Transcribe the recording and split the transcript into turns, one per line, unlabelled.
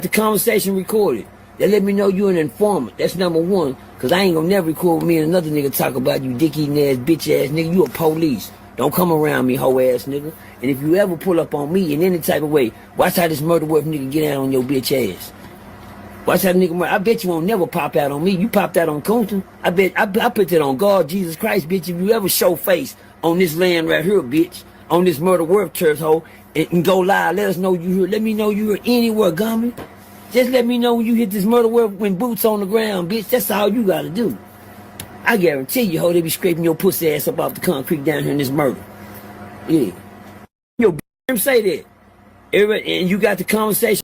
The conversation recorded. That let me know you an informant. That's number one. Cause I ain't gonna never record me and another nigga talk about you dick eating ass, bitch ass nigga. You a police. Don't come around me, hoe ass nigga. And if you ever pull up on me in any type of way, watch how this murder wolf nigga get out on your bitch ass. Watch how the nigga murder. I bet you won't never pop out on me. You popped out on Kunta. I put that on God, Jesus Christ, bitch. If you ever show face on this land right here, bitch, on this murder wolf church hoe, and go live, let us know you here. Let me know you here anywhere, Gumby. Just let me know when you hit this murder wolf when boots on the ground, bitch. That's all you gotta do. I guarantee you, ho, they be scraping your pussy ass up off the concrete down here in this murder. Yeah. Yo, say that. And you got the conversation.